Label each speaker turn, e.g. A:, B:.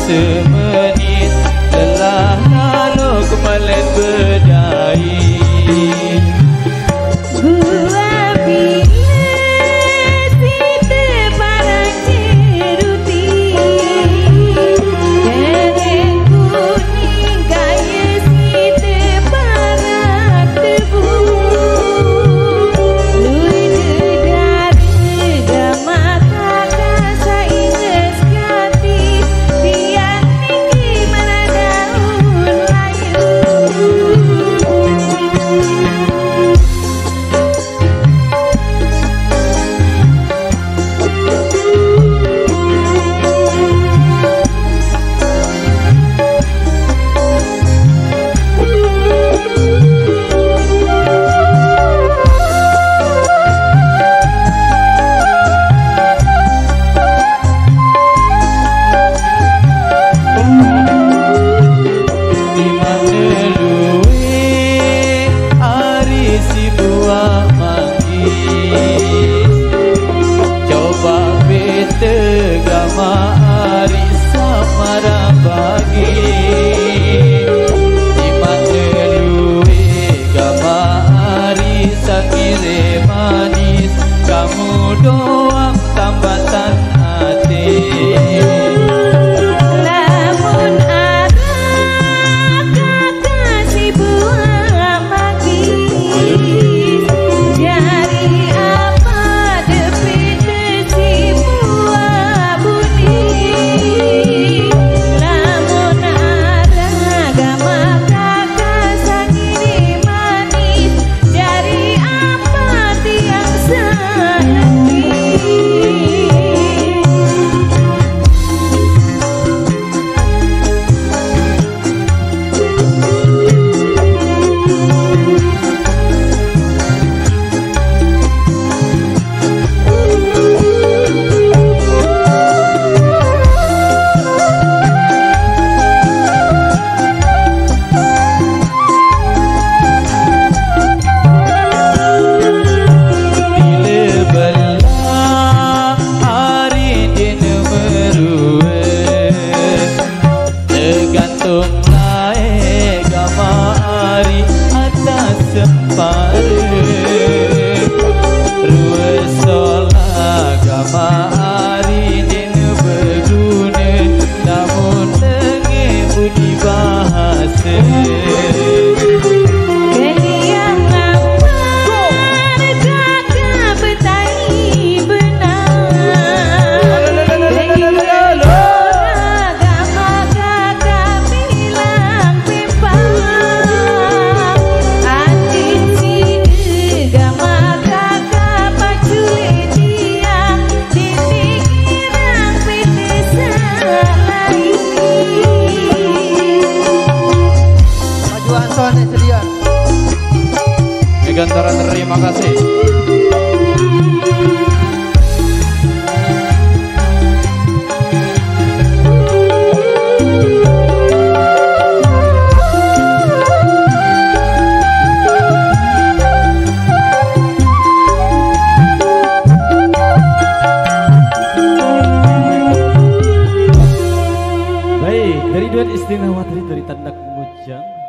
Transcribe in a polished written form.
A: Semenit telah lalu kembali berdaya.
B: Gua pilih si teparang ceruti, dereng kuning kaya si teparang tebu. Lui dedari gama kakak sainges ganti, tiang niki mana daun layu. Kamu doang tambatan hati. Lamun arah kakak si buah manggis, jari apa depit si buah buni. Lamun arah gama kakak sangini manis, jari apa tiang santi.
A: Gantara, terima kasih.
C: Baik, dari duet istimewa dari Tandak Mujang.